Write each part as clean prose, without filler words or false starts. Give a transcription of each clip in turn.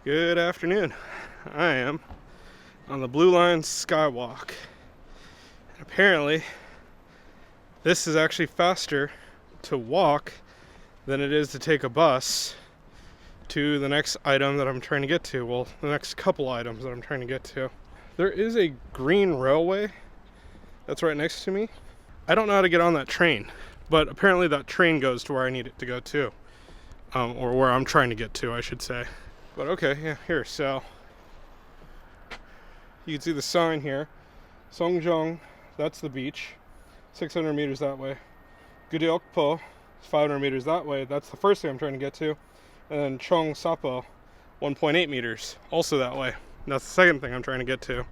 Good afternoon. I am on the Blue Line Skywalk. Apparently, this is actually faster to walk than it is to take a bus to the next item that I'm trying to get to. Well, the next couple items that I'm trying to get to. There is a green railway that's right next to me. I don't know how to get on that train, but apparently that train goes to where I need it to go to. Or where I'm trying to get to, I should say. But okay, yeah, here, so you can see the sign here. Seong Jeong, that's the beach, 600 meters that way. Gudeokpo, 500 meters that way, that's the first thing I'm trying to get to. And then Cheongsapo, 1.8 meters, also that way. And that's the second thing I'm trying to get to.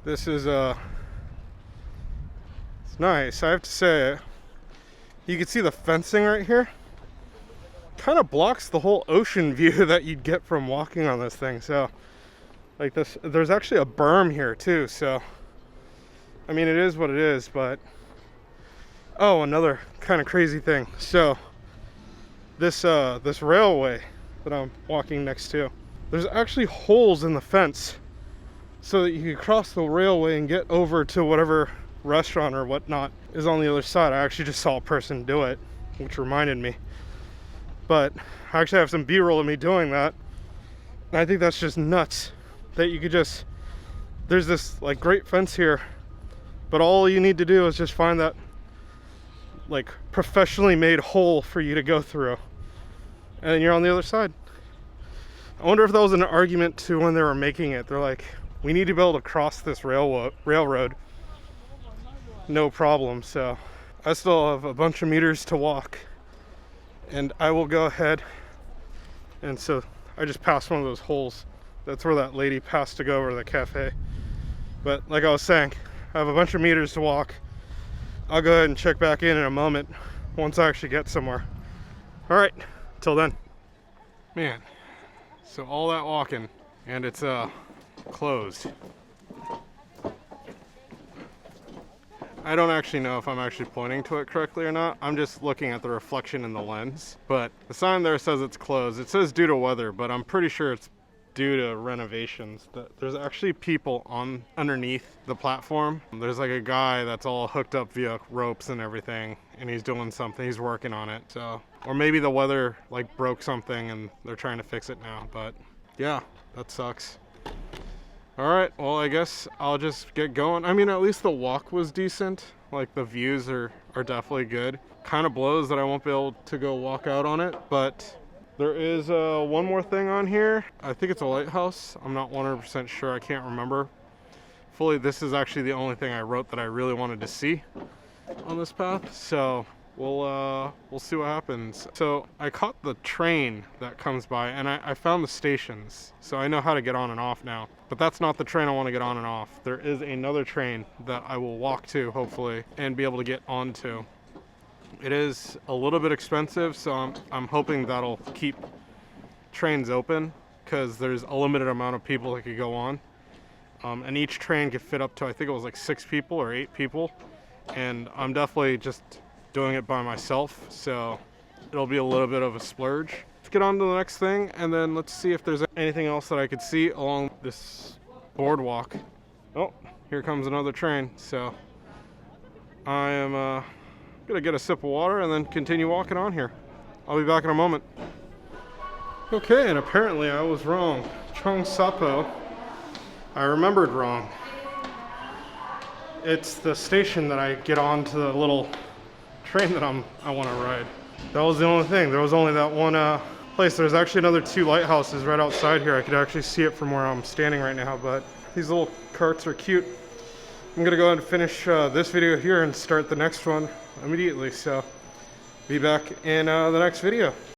This is, it's nice, I have to say. You can see the fencing right here. Kind of blocks the whole ocean view that you'd get from walking on this thing. So like this, there's actually a berm here too, so I mean it is what it is. But oh, another kind of crazy thing, so this railway that I'm walking next to, there's actually holes in the fence so that you can cross the railway and get over to whatever restaurant or whatnot is on the other side. I actually just saw a person do it, which reminded me. But I actually have some B-roll of me doing that. And I think that's just nuts. That you could just, there's this like great fence here, but all you need to do is just find that like professionally made hole for you to go through. And then you're on the other side. I wonder if that was an argument to when they were making it. They're like, we need to be able to cross this railroad. No problem. So I still have a bunch of meters to walk. And I will go ahead, and so I just passed one of those holes. That's where that lady passed to go over to the cafe. But like I was saying, I have a bunch of meters to walk. I'll go ahead and check back in a moment once I actually get somewhere. All right, till then. Man, so all that walking, and it's closed. I don't actually know if I'm actually pointing to it correctly or not. I'm just looking at the reflection in the lens. But the sign there says it's closed. It says due to weather, but I'm pretty sure it's due to renovations. There's actually people underneath the platform. There's like a guy that's all hooked up via ropes and everything, and he's doing something. He's working on it. So, or maybe the weather like broke something and they're trying to fix it now. But yeah, that sucks. All right, well, I guess I'll just get going. I mean, at least the walk was decent. Like, the views are definitely good. Kind of blows that I won't be able to go walk out on it, but there is one more thing on here. I think it's a lighthouse. I'm not 100% sure. I can't remember fully. This is actually the only thing I wrote that I really wanted to see on this path, so we'll see what happens. So I caught the train that comes by, and I found the stations, so I know how to get on and off now. But that's not the train I want to get on and off. There is another train that I will walk to, hopefully, and be able to get onto. It is a little bit expensive, so I'm hoping that'll keep trains open, because there's a limited amount of people that could go on. And each train could fit up to, I think it was like 6 people or 8 people. And I'm definitely just doing it by myself, so it'll be a little bit of a splurge. Let's get on to the next thing, and then let's see if there's anything else that I could see along this boardwalk. Oh, here comes another train, so I am gonna get a sip of water and then continue walking on here. I'll be back in a moment. Okay, and apparently I was wrong. Cheongsapo, I remembered wrong. It's the station that I get on to the little train that I want to ride. That was the only thing. There was only that one place. There's actually another 2 lighthouses right outside here. I could actually see it from where I'm standing right now, but these little carts are cute. I'm gonna go ahead and finish this video here and start the next one immediately, so be back in the next video.